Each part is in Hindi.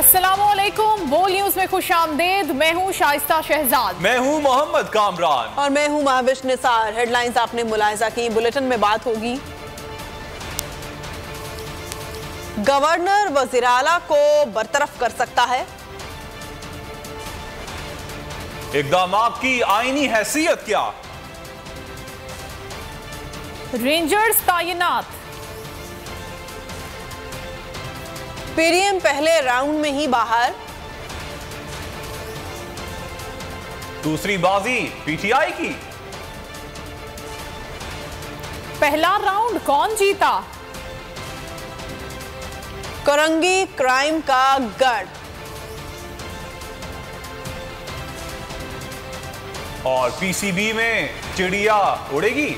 अस्सलामुअलैकुम, बोल न्यूज में खुशामदीद। मैं हूँ शाइस्ता शहजाद। मैं हूँ मोहम्मद कामरान और मैं हूँ महाविश निसार। हेडलाइंस आपने मुलाहिजा की, बुलेटिन में बात होगी। गवर्नर वज़ीर आला को बरतरफ कर सकता है। इक़दामात की आईनी हैसियत क्या? रेंजर्स तैनात। पीडीएम पहले राउंड में ही बाहर। दूसरी बाजी पीटीआई की। पहला राउंड कौन जीता? कोरंगी क्राइम का गढ़। और पीसीबी में चिड़िया उड़ेगी।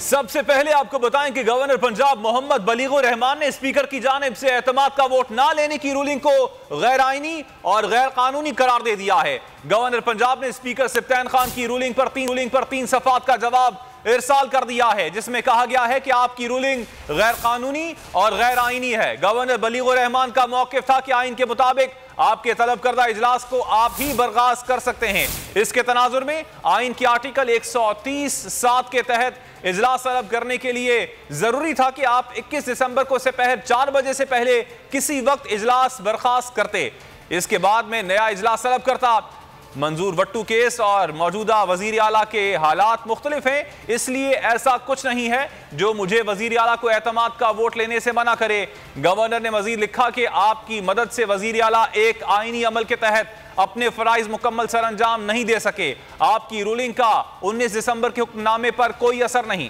सबसे पहले आपको बताएं कि गवर्नर पंजाब मोहम्मद बलीगुर रहमान ने स्पीकर की जानिब से एतमाद का वोट ना लेने की रूलिंग को गैर आईनी और गैर कानूनी करार दे दिया है। गवर्नर पंजाब ने स्पीकर सिप्तान खान की रूलिंग पर तीन सफ़ात का जवाब इरसाल कर दिया है, जिसमें कहा गया है कि आपकी रूलिंग गैर कानूनी और गैर आईनी है। गवर्नर बलीगुर रहमान का मौक़िफ़ था कि आइन के मुताबिक आपके तलब करदा इजलास को आप ही बर्खास्त कर सकते हैं। इसके तनाजुर में आइन की आर्टिकल 130(7) के तहत इजलास तलब करने के लिए जरूरी था कि आप 21 दिसंबर को दोपहर 4 बजे से पहले किसी वक्त इजलास बर्खास्त करते। इसके बाद में नया इजलास तलब करता। मंजूर वट्टू केस और मौजूदा वजीर आला के हालात मुख्तलिफ हैं, इसलिए ऐसा कुछ नहीं है जो मुझे वजीर आला को एतमाद का वोट लेने से मना करे। गवर्नर ने मजीद लिखा कि आपकी मदद से वजीर आला एक आईनी अमल के तहत अपने फराइज मुकम्मल सर अंजाम नहीं दे सके। आपकी रूलिंग का 19 दिसंबर के हुक्मनामे पर कोई असर नहीं।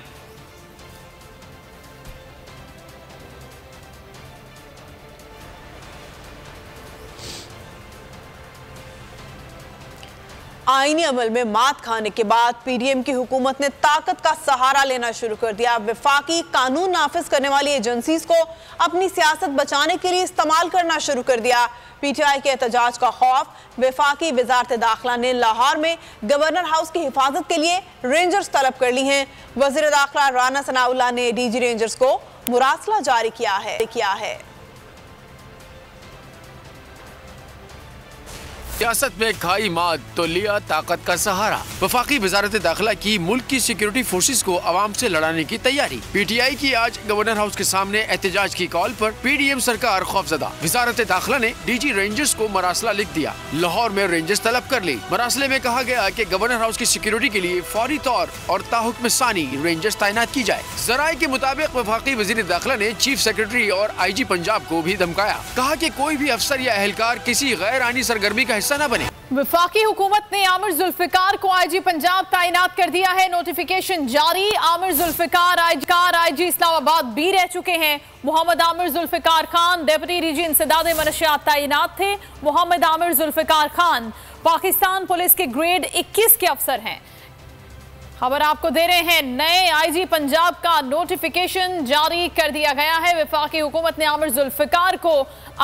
आईनी अमल में मात खाने के बाद पीडीएम की हुकूमत ने ताकत का सहारा लेना शुरू कर दिया। वफाकी कानून नाफिज करने वाली एजेंसीज को अपनी सियासत बचाने के लिए इस्तेमाल करना शुरू कर दिया। पीटीआई के एहतजाज का खौफ वफाकी वजारत दाखिला ने लाहौर में गवर्नर हाउस की हिफाजत के लिए रेंजर्स तलब कर ली हैं। वजीर दाखिला राना सनाउल्लाह ने डीजी रेंजर्स को मुरासला जारी किया है। सियासत में खाई मात तो लिया ताकत का सहारा। वफाकी वजारत दाखिला की मुल्क की सिक्योरिटी फोर्सेस को अवाम से लड़ाने की तैयारी। पीटीआई की आज गवर्नर हाउस के सामने एहतजाज की कॉल पर पीडीएम सरकार खौफजदा। वजारत दाखिला ने डीजी रेंजर्स को मरासला लिख दिया। लाहौर में रेंजर्स तलब कर ली। मरासले में कहा गया कि गवर्नर हाउस की सिक्योरिटी के लिए फौरी तौर और ताहुक्म सानी रेंजर्स तैनात की जाए। जराये के मुताबिक वफाकी वजीर दाखिला ने चीफ सेक्रेटरी और IG पंजाब को भी धमकाया। कहा कि कोई भी अफसर या एहलकार किसी गैर आईनी सरगर्मी का हिस्सा न बने। वफाकी हुकूमत ने आमिर जुल्फिकार को IG पंजाब तैनात कर दिया है। नोटिफिकेशन जारी। आमिर जुल्फिकार IG इस्लामाबाद भी रह चुके हैं। मोहम्मद आमिर जुल्फिकार खान डेप्यूटी डीजी इंसदाद मनशियात तैनात थे। मोहम्मद आमिर जुल्फिकार खान पाकिस्तान पुलिस के ग्रेड 21 के अफसर हैं। खबर आपको दे रहे हैं, नए IG पंजाब का नोटिफिकेशन जारी कर दिया गया है। वफाकी हुकूमत ने आमिर जुल्फिकार को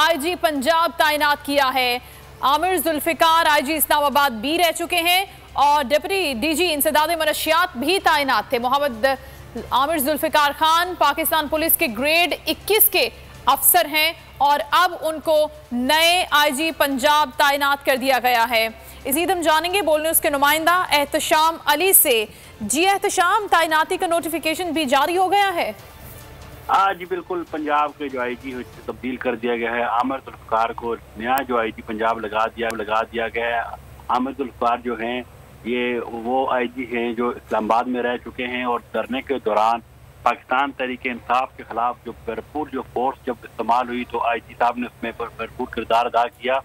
IG पंजाब तैनात किया है। आमिर जुल्फिकार IG इस्लामाबाद भी रह चुके हैं और डिप्टी डीजी इंसदाद मनशियात भी तैनात थे। मोहम्मद आमिर जुल्फिकार खान पाकिस्तान पुलिस के ग्रेड 21 के अफसर हैं और अब उनको नए IG पंजाब तैनात कर दिया गया है। इसीद हम जानेंगे बोल न्यूज़ के नुमाइंदा एहतशाम अली से। जी एहतशाम, तैनाती का नोटिफिकेशन भी जारी हो गया है? जी बिल्कुल, पंजाब के जो IG है तब्दील कर दिया गया है। आमिर जुल्फिकार को नया जो IG पंजाब लगा दिया गया है। आमिर जुल्फिकार जो हैं ये वो IG हैं जो इस्लामाबाद में रह चुके हैं और धरने के दौरान पाकिस्तान तहरीक इंसाफ के खिलाफ जो भरपूर जो फोर्स जब इस्तेमाल हुई तो IG साहब ने उसमें भरपूर किरदार अदा किया।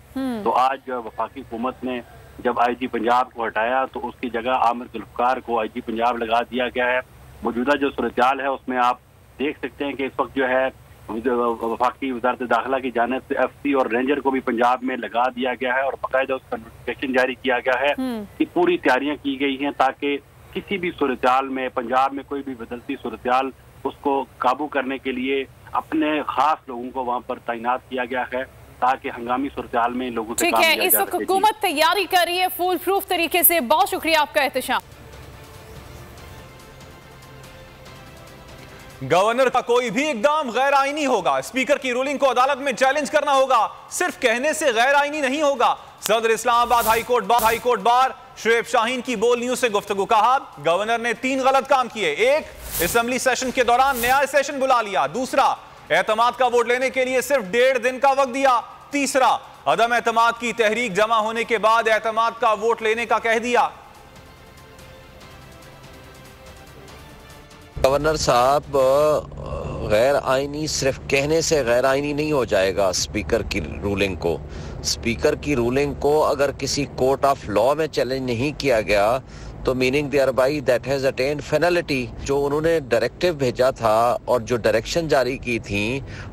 तो आज वफाकी हुकूमत ने जब IG पंजाब को हटाया तो उसकी जगह आमिर जुल्फिकार को IG पंजाब लगा दिया गया है। मौजूदा जो सूरत-ए-हाल है उसमें आप देख सकते हैं कि इस वक्त जो है वफाकी वजारत दाखिला की जानिब से FC और रेंजर को भी पंजाब में लगा दिया गया है और बाकायदा उसका नोटिफिकेशन जारी किया गया है कि पूरी तैयारियां की गई हैं ताकि किसी भी सूरत-ए-हाल में पंजाब में कोई भी बदलती सूरत-ए-हाल उसको काबू करने के लिए अपने खास लोगों को वहाँ पर तैनात किया गया है ताकि हंगामी सूरत-ए-हाल में लोगों से ठीक है। इस वक्त हुकूमत तैयारी कर रही है फुल प्रूफ तरीके से। बहुत शुक्रिया आपका एहतशाम। गवर्नर का कोई भी इकदाम गैर आईनी होगा। स्पीकर की रूलिंग को अदालत में चैलेंज करना होगा, सिर्फ कहने से गैर आईनी नहीं होगा। सदर इस्लामाबाद हाईकोर्ट बार शुएब शाहीन की बोल न्यूज से गुफ्तगू। कहा, गवर्नर ने 3 गलत काम किए। 1, असेंबली सेशन के दौरान नया सेशन बुला लिया। 2, एतमाद का वोट लेने के लिए सिर्फ 1.5 दिन का वक्त दिया। 3, अदम एतमाद की तहरीक जमा होने के बाद एतमाद का वोट लेने का कह दिया। गवर्नर साहब, गैर आईनी सिर्फ कहने से गैर आईनी नहीं हो जाएगा। स्पीकर की रूलिंग को अगर किसी कोर्ट ऑफ लॉ में चैलेंज नहीं किया गया तो meaning thereby that has attained finality. जो उन्होंने डायरेक्टिव भेजा था और जो डायरेक्शन जारी की थी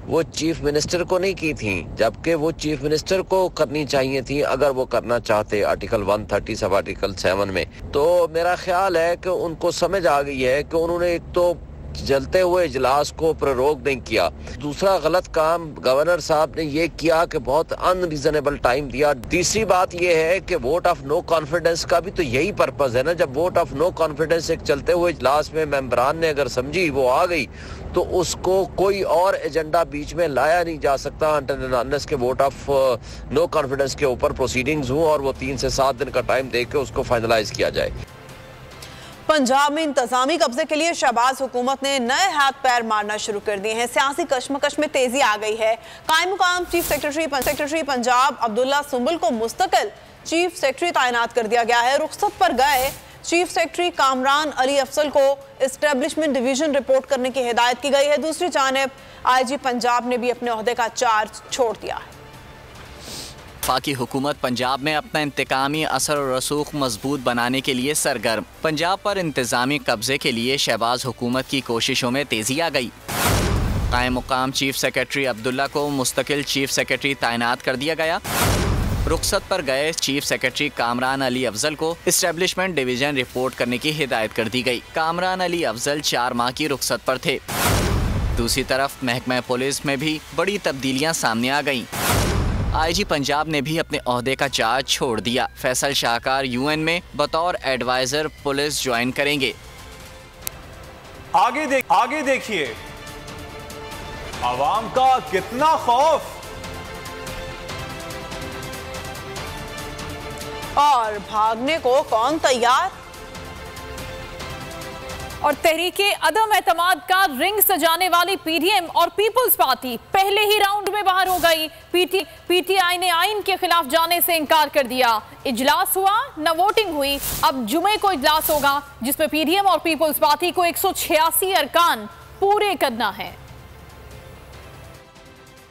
वो चीफ मिनिस्टर को नहीं की थी, जबकि वो चीफ मिनिस्टर को करनी चाहिए थी अगर वो करना चाहते आर्टिकल 130 सब आर्टिकल 7 में। तो मेरा ख्याल है कि उनको समझ आ गई है कि उन्होंने एक तो चलते हुए इजलास को प्ररोग नहीं किया। दूसरा गलत काम गवर्नर साहब ने ये किया कि बहुत अनरीजनेबल टाइम दिया। तीसरी बात ये है कि वोट ऑफ नो कॉन्फिडेंस का भी तो यही पर्पस है ना। जब वोट ऑफ नो कॉन्फिडेंस एक चलते हुए इजलास में मेंबरान ने अगर समझी वो आ गई तो उसको कोई और एजेंडा बीच में लाया नहीं जा सकता अनलेस के वोट ऑफ नो कॉन्फिडेंस के ऊपर प्रोसीडिंग्स हों और वो 3 से 7 दिन का टाइम देके उसको फाइनलाइज किया जाए। पंजाब में इंतजामी कब्जे के लिए शहबाज हुकूमत ने नए हाथ पैर मारना शुरू कर दिए हैं। सियासी कशमकश में तेजी आ गई है। कायम मुकाम चीफ सेक्रेटरी पंजाब अब्दुल्ला सुंबुल को मुस्तकिल चीफ सेक्रेटरी तैनात कर दिया गया है। रुखसत पर गए चीफ सेक्रेटरी कामरान अली अफजल को एस्टेब्लिशमेंट डिवीजन रिपोर्ट करने की हिदायत की गई है। दूसरी जानिब आईजी पंजाब ने भी अपने ओहदे का चार्ज छोड़ दिया है। वफाकी हुकूमत पंजाब में अपना इंतकामी असर और रसूख मजबूत बनाने के लिए सरगर्म। पंजाब पर इंतजामी कब्जे के लिए शहबाज हुकूमत की कोशिशों में तेजी आ गई। कायम मुकाम चीफ सेक्रेटरी अब्दुल्ला को मुस्तकिल चीफ सेक्रेटरी तैनात कर दिया गया। रुखसत पर गए चीफ सेक्रेटरी कामरान अली अफजल को एस्टेब्लिशमेंट डिवीजन रिपोर्ट करने की हिदायत कर दी गई। कामरान अली अफजल 4 माह की रुखसत पर थे। दूसरी तरफ महकमा पुलिस में भी बड़ी तब्दीलियां सामने आ गईं। आईजी पंजाब ने भी अपने ओहदे का चार्ज छोड़ दिया। फैसल शाहकार यूएन में बतौर एडवाइजर पुलिस ज्वाइन करेंगे। आगे देखिए, आवाम का कितना खौफ और भागने को कौन तैयार। और तहरीके अदम एतमाद का रिंग सजाने वाली पीडीएम और पीपल्स पार्टी पहले ही राउंड में बाहर हो गई। पीटीआई ने आइन के खिलाफ जाने से इनकार कर दिया। इजलास हुआ, न वोटिंग हुई। अब जुमे को इजलास होगा जिसमें पीडीएम और पीपल्स पार्टी को 186 अरकान पूरे करना है।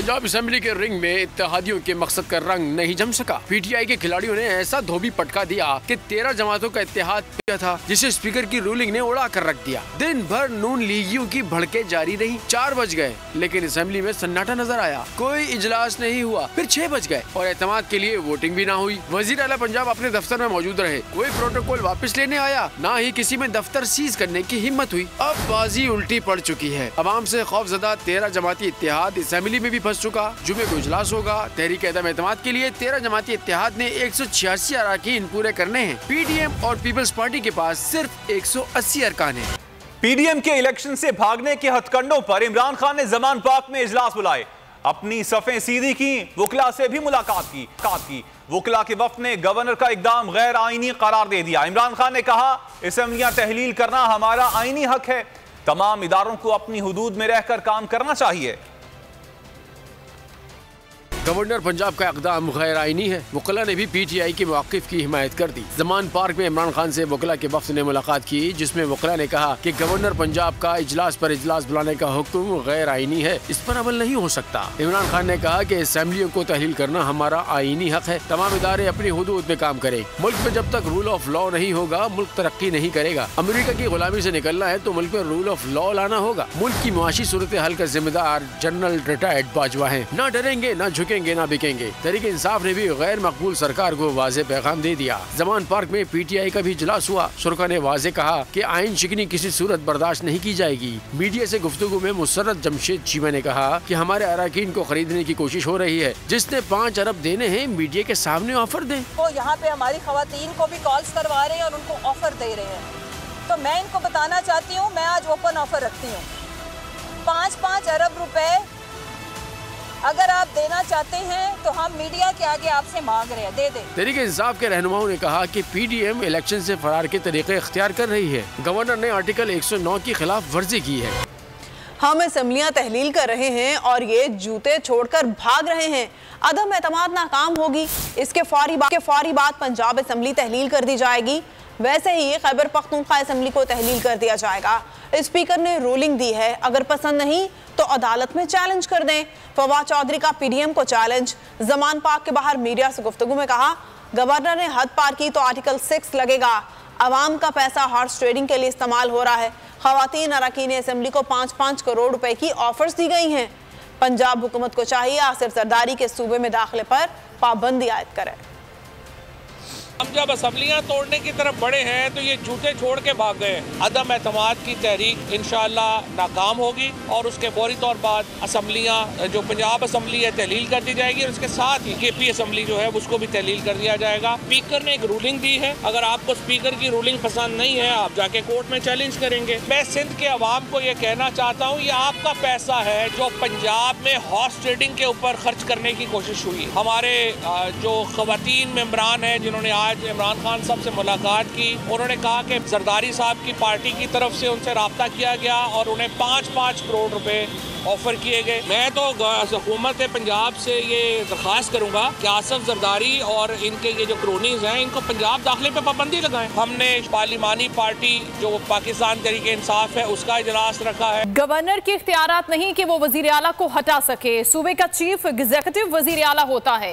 पंजाब असेंबली के रिंग में इत्तेहादियों के मकसद का रंग नहीं जम सका। पीटीआई के खिलाड़ियों ने ऐसा धोबी पटका दिया कि 13 जमातों का इत्तेहाद किया था जिसे स्पीकर की रूलिंग ने उड़ा कर रख दिया। दिन भर नून लीगियों की भड़के जारी रही। 4 बज गए लेकिन असेंबली में सन्नाटा नजर आया। कोई इजलास नहीं हुआ। फिर 6 बज गए और एतमाद के लिए वोटिंग भी ना हुई। वजीर आला पंजाब अपने दफ्तर में मौजूद रहे। कोई प्रोटोकॉल वापस लेने आया, ना ही किसी में दफ्तर सीज करने की हिम्मत हुई। अब बाजी उल्टी पड़ चुकी है। अवाम से खौफजदा 13 जमाती इत्तेहाद असेंबली में भी फंस चुका। जुमे को इजलास होगा। तहरीक अदम एतमाद के लिए 13 जमाती इत्तेहाद ने 186 अरकान पूरे करने हैं। पीडीएम और पीपल्स पार्टी के पास सिर्फ 180 अरकान है। पीडीएम के इलेक्शन से भागने के हथकंडों पर इमरान खान ने जमान पार्क में इजलास बुलाए। अपनी सफ़ें सीधी की, वकला से भी मुलाकात की। वकला के वफ्द ने गवर्नर का इकदाम गैर आईनी करार दे दिया। इमरान खान ने कहा, असेंबलियां तहलील करना हमारा आईनी हक है। तमाम इदारों को अपनी हुदूद में रहकर काम करना चाहिए। गवर्नर पंजाब का इक़दाम गैर आईनी है। वकला ने भी पीटीआई के मौक़िफ़ की हिमायत कर दी। जमान पार्क में इमरान खान से वकला के वफ़द ने मुलाकात की जिसमें वकला ने कहा कि गवर्नर पंजाब का इजलास पर इजलास बुलाने का हुक्म गैर आईनी है, इस पर अमल नहीं हो सकता। इमरान खान ने कहा कि असेंबलियों को तहलील करना हमारा आईनी हक है। तमाम इदारे अपनी हुदूद में काम करें। मुल्क में जब तक रूल ऑफ लॉ नहीं होगा मुल्क तरक्की नहीं करेगा। अमेरिका की गुलामी से निकलना है तो मुल्क में रूल ऑफ लॉ लाना होगा। मुल्क की मुआशी सूरत हाल का जिम्मेदार जनरल रिटायर्ड बाजवा है। न डरेंगे, न झुकेंगे, न बिकेंगे। तहरीक इंसाफ ने भी गैर मकबूल सरकार को वाज़े पैगाम दे दिया। जमान पार्क में पीटीआई का भी इजलास हुआ। शुरा ने वाज़े कहा कि आइन शिकनी किसी सूरत बर्दाश्त नहीं की जाएगी। मीडिया से गुफ्तगू में मुसर्रत जमशेद चीमा ने कहा कि हमारे अरकान को खरीदने की कोशिश हो रही है। जिसने 5 अरब देने हैं मीडिया के सामने ऑफर दें। वो यहाँ पे हमारी खवातीन को भी कॉल्स करवा रहे हैं और उनको ऑफर दे रहे हैं। तो मैं इनको बताना चाहती हूँ, मैं आज ओपन ऑफर रखती हूँ। 5-5 अरब रुपए अगर आप देना चाहते हैं तो हम मीडिया के आगे आपसे मांग रहे हैं, दे दें। तहरीक इंसाफ के रहनुमाओं ने कहा कि पीडीएम इलेक्शन से फरार के तरीके इख्तियार कर रही है। गवर्नर ने आर्टिकल 109 की खिलाफ वर्जी की है। हम असेंबलियां तहलील कर रहे हैं और ये जूते छोड़कर भाग रहे हैं। अदम एतमाद नाकाम होगी, इसके फौरी बाद पंजाब असेंबली तहलील कर दी जाएगी। वैसे ही खैबर पख्तूनख्वा असेंबली को तहलील कर दिया जाएगा। स्पीकर ने रूलिंग दी है, अगर पसंद नहीं तो अदालत में चैलेंज कर दें। फवाद चौधरी का पीडीएम को चैलेंज। जमान पार्क के बाहर मीडिया से गुफ्तगू में कहा, गवर्नर ने हद पार की तो आर्टिकल 6 लगेगा। अवाम का पैसा हॉर्स ट्रेडिंग के लिए इस्तेमाल हो रहा है। खवातीन अरकान असेंबली को 5-5 करोड़ रुपए की ऑफर्स दी गई हैं। पंजाब हुकूमत को चाहिए आसिफ जरदारी के सूबे में दाखिले पर पाबंदी आयद करे। हम जब असम्बलियां तोड़ने की तरफ बढ़े हैं तो ये जूते छोड़ के भाग गए। अदम एतमाद की तहरीक इंशाअल्लाह नाकाम होगी और उसके फौरी तौर बाद असम्बलियां जो पंजाब असम्बली है तहलील कर दी जाएगी और उसके साथ ही केपी असम्बली जो है उसको भी तहलील कर दिया जाएगा। स्पीकर ने एक रूलिंग दी है, अगर आपको स्पीकर की रूलिंग पसंद नहीं है आप जाके कोर्ट में चैलेंज करेंगे। मैं सिंध के अवाम को ये कहना चाहता हूँ, ये आपका पैसा है जो पंजाब में हॉर्स ट्रेडिंग के ऊपर खर्च करने की कोशिश हुई। हमारे जो खवातीन मेंबरान हैं जिन्होंने आज इमरान खान साहब से मुलाकात की, उन्होंने कहा कि जरदारी साहब की पार्टी की तरफ से उनसे राब्ता किया गया और उन्हें 5-5 करोड़ रुपए ऑफर किए गए। मैं तो हुकूमत पंजाब से ये दरख्वास्त करूंगा कि आसिफ जरदारी और इनके ये जो क्रोनीज हैं इनको पंजाब दाखिले पे पाबंदी लगाएं। हमने पार्लिमानी पार्टी जो पाकिस्तान तहरीक इंसाफ है उसका इजलास रखा है। गवर्नर के इख्तियारात नहीं कि वो वजीर आला को हटा सके। सूबे का चीफ एग्जीक्यूटिव वजीर आला होता है।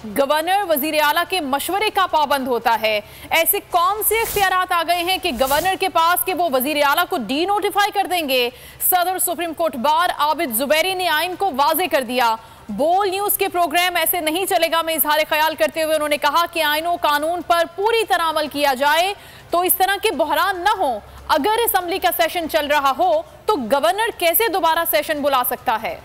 गवर्नर वजीर आला के मशवरे का पाबंद होता है। ऐसे कौन से इख्तियारात आ गए हैं कि गवर्नर के पास कि वो वजीर आला को डी नोटिफाई कर देंगे? सदर supreme court bar Abid Zubairi ने आइन को वाजे कर दिया। बोल न्यूज के प्रोग्राम ऐसे नहीं चलेगा में इजहार ख्याल करते हुए उन्होंने कहा कि आइनों कानून पर पूरी तरह अमल किया जाए तो इस तरह के बहरान न हो। अगर असेंबली का सेशन चल रहा हो तो गवर्नर कैसे दोबारा सेशन बुला सकता है?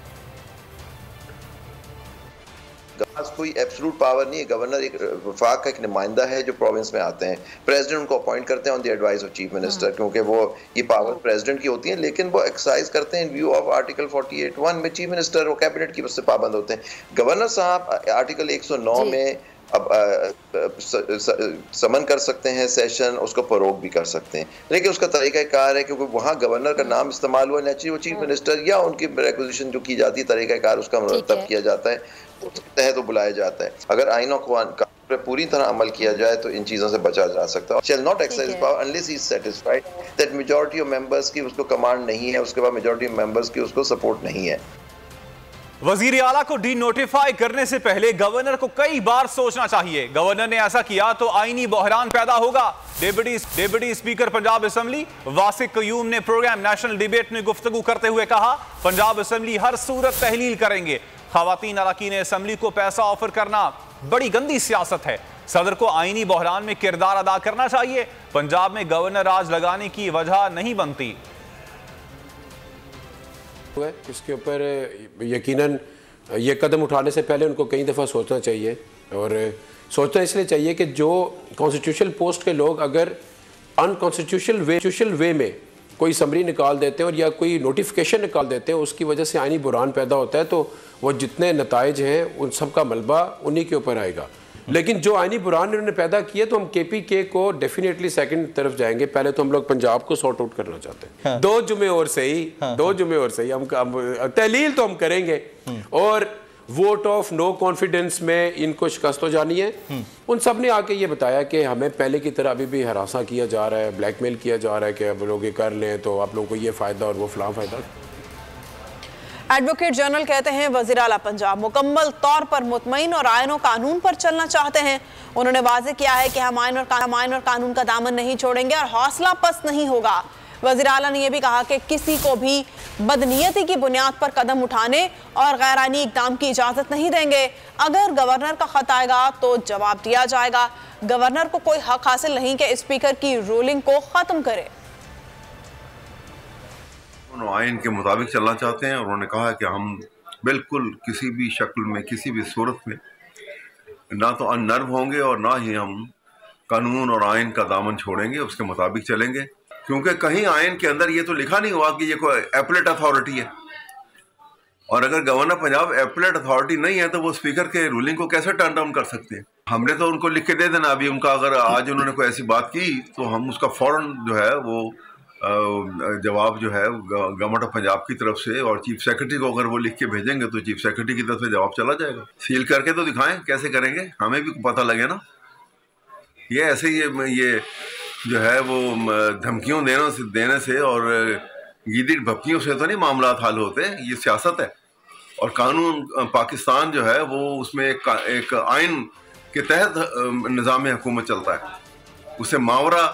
कोई एब्सोल्यूट पावर नहीं है। गवर्नर एक वफाक का एक नुमाइंदा है जो प्रोविंस में आते हैं। प्रेसिडेंट उनको अपॉइंट करते हैं on the advice of chief minister, क्योंकि वो ये पावर प्रेसिडेंट की होती है, लेकिन वो एक्सरसाइज करते हैं इन व्यू ऑफ आर्टिकल 48(1) में चीफ मिनिस्टर और कैबिनेट की उससे पाबंद होते हैं। गवर्नर साहब आर्टिकल 109 में अब समन कर सकते हैं सेशन, उसको फरोग भी कर सकते हैं, लेकिन उसका तरीका कार है क्योंकि वहाँ गवर्नर का नाम इस्तेमाल हुआ, नेचुरली वो चीफ मिनिस्टर या उनकी रिक्वेजिशन जो की जाती है तरीका कार उसका मुरतब किया जाता है, उसके तहत तो बुलाया जाता है। अगर आइनों को पूरी तरह अमल किया जाए तो इन चीजों से बचा जा सकता है। Shall not exercise power unless he is satisfied that majority of members की उसको कमांड नहीं है, उसके बाद मेजॉरिटी ऑफ मेंबर्स की उसको सपोर्ट नहीं है। वजीर आला को डी नोटिफाई करने से पहले गवर्नर को कई बार सोचना चाहिए। गवर्नर ने ऐसा किया तो आईनी बहरान पैदा होगा। Deputy speaker Punjab assembly वासिक Qayyum ने प्रोग्राम नेशनल डिबेट में गुफ्तगू करते हुए कहा, पंजाब असेंबली हर सूरत तहलील करेंगे। खवातीन अरकान असेंबली को पैसा ऑफर करना बड़ी गंदी सियासत है। सदर को आईनी बहरान में किरदार अदा करना चाहिए। पंजाब में गवर्नर राज लगाने की वजह नहीं बनती। इसके ऊपर यकीनन ये कदम उठाने से पहले उनको कई दफ़ा सोचना चाहिए, और सोचना इसलिए चाहिए कि जो कॉन्स्टिट्यूशनल पोस्ट के लोग अगर अनकॉन्स्टिट्यूशनल वे में कोई समरी निकाल देते हैं और या कोई नोटिफिकेशन निकाल देते हैं, उसकी वजह से आईनी बुरान पैदा होता है, तो वो जितने नताइज हैं उन सब का मलबा उन्हीं के ऊपर आएगा। लेकिन जो आईनी बुरान इन्होंने पैदा किए तो हम KPK को डेफिनेटली सेकंड तरफ जाएंगे। पहले तो हम लोग पंजाब को सॉर्ट आउट करना चाहते हैं। हाँ। 2 जुमे और सही हम तहलील तो हम करेंगे, और वोट ऑफ नो कॉन्फिडेंस में इनको शिकस्त हो जानी है। उन सब ने आके ये बताया कि हमें पहले की तरह अभी भी हरासा किया जा रहा है, ब्लैकमेल किया जा रहा है कि अब लोग ये कर लें तो आप लोगों को ये फ़ायदा और वो फलां फ़ायदा। एडवोकेट जनरल कहते हैं वज़ीर आला पंजाब मुकम्मल तौर पर मुतमईन और आईन और कानून पर चलना चाहते हैं। उन्होंने वाज़ेह किया है कि हम आईन और कानून का दामन नहीं छोड़ेंगे और हौसला पस्त नहीं होगा। वज़ीर आला ने यह भी कहा कि किसी को भी बदनीयती की बुनियाद पर कदम उठाने और गैर आईनी इक़दाम की इजाज़त नहीं देंगे। अगर गवर्नर का खत आएगा तो जवाब दिया जाएगा। गवर्नर को कोई हक हासिल नहीं कि स्पीकर की रूलिंग को ख़त्म करे। आइन के मुताबिक चलना चाहते हैं, और उन्होंने कहा कि हम बिल्कुल किसी भी शक्ल में किसी भी सूरत में ना तो अनर्व होंगे और ना ही हम कानून और आइन का दामन छोड़ेंगे, उसके मुताबिक चलेंगे। क्योंकि कहीं आयन के अंदर ये तो लिखा नहीं हुआ कि ये कोई एपलेट अथॉरिटी है, और अगर गवर्नर पंजाब एपलेट अथॉरिटी नहीं है तो वो स्पीकर के रूलिंग को कैसे टर्न डाउन कर सकते हैं? हमने तो उनको लिख के दे देना अभी, उनका अगर आज उन्होंने कोई ऐसी बात की तो हम उसका फौरन जो है वो जवाब जो है गवर्नमेंट ऑफ पंजाब की तरफ से, और चीफ सेक्रेटरी को अगर वो लिख के भेजेंगे तो चीफ सेक्रेटरी की तरफ से जवाब चला जाएगा। सील करके तो दिखाएं, कैसे करेंगे हमें भी पता लगे ना। ये ऐसे ये जो है वो धमकियों देने से और गीदड़ भपकियों से तो नहीं मामला हल होते, ये सियासत है। और कानून पाकिस्तान जो है वो उसमें एक आइन के तहत निज़ाम हुकूमत चलता है, उससे मावरा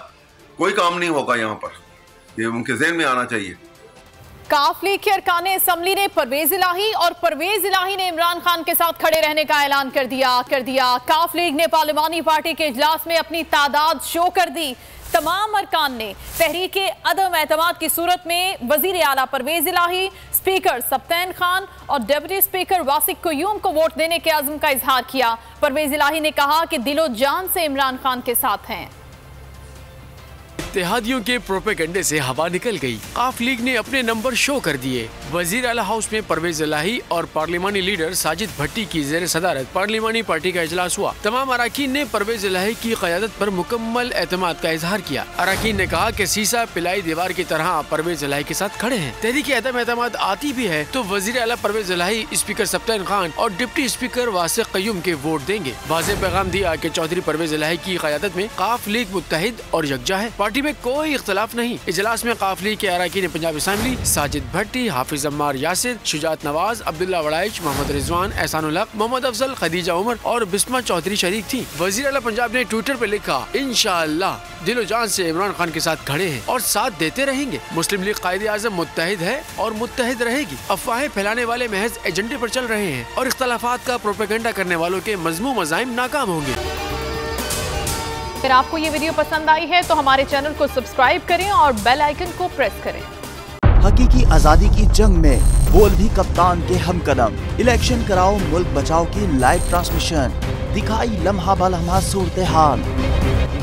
कोई काम नहीं होगा यहाँ पर, ये उनके ज़हन में आना चाहिए। काफ लीग के अरकान असम्बली ने परवेज इलाही और परवेज इलाही ने इमरान खान के साथ खड़े रहने का ऐलान कर दिया। काफ लीग ने पार्लिमानी पार्टी के इजलास में अपनी तादाद शो कर दी। तमाम अरकान ने तहरीक अदम एतमाद की सूरत में वजीर आला परवेज इलाही, स्पीकर सब्तैन खान और डिप्टी स्पीकर वासिक क़य्यूम को वोट देने के अज़्म का इजहार किया। परवेज इलाही ने कहा कि दिलो जान से इमरान खान के साथ हैं। इत्तेहादियों के प्रोपेगेंडे से हवा निकल गई। काफ लीग ने अपने नंबर शो कर दिए। वजीर आला हाउस में परवेज इलाही और पार्लिमानी लीडर साजिद भट्टी की ज़ेर सदारत पार्लिमानी पार्टी का इजलास हुआ। तमाम अरकान ने परवेज इलाही की क़यादत पर मुकम्मल एतमाद का इजहार किया। अरकान ने कहा कि सीसा पिलाई दीवार की तरह परवेज इलाही के साथ खड़े हैं। तहरीक अदम एतमाद आती भी है तो वजीर आला परवेज इलाही, स्पीकर सब्तैन खान और डिप्टी स्पीकर वासिक क़य्यूम के वोट देंगे। वाज़ेह पैगाम दिया कि चौधरी परवेज इलाही की क़यादत में काफ लीग मुत्तहिद और यकजा है, पार्टी में कोई इख्तलाफ नहीं। इजलास में काफ लीग के अरकान पंजाब असेंबली साजिद भट्टी, हाफिज अम्मार यासिर, शुजात नवाज, अब्दुल्ला वड़ाइच, मोहम्मद रिजवान, एहसानुल हक, मोहम्मद अफजल, खदीजा उमर और बिस्मा चौधरी शरीक थी। वजीर आला पंजाब ने ट्विटर पर लिखा, इंशाअल्लाह दिलो जान से इमरान खान के साथ खड़े हैं और साथ देते रहेंगे। मुस्लिम लीग कायदे आज़म मुत्तहिद है और मुत्तहिद रहेगी। अफवाहें फैलाने वाले महज एजेंडे पर चल रहे हैं और इख्तलाफात का प्रोपेगेंडा करने वालों के मज़मूम मज़ाहिम नाकाम होंगे। अगर आपको ये वीडियो पसंद आई है तो हमारे चैनल को सब्सक्राइब करें और बेल आइकन को प्रेस करें। हकीकी आजादी की जंग में बोल भी कप्तान के हमकदम। इलेक्शन कराओ मुल्क बचाओ की लाइव ट्रांसमिशन, दिखाई लम्हा बलम्हा सूरत हाल।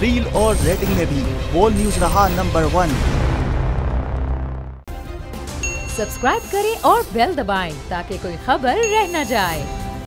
रील और रेटिंग में भी बोल न्यूज रहा नंबर 1। सब्सक्राइब करें और बेल दबाएं ताकि कोई खबर रह न जाए।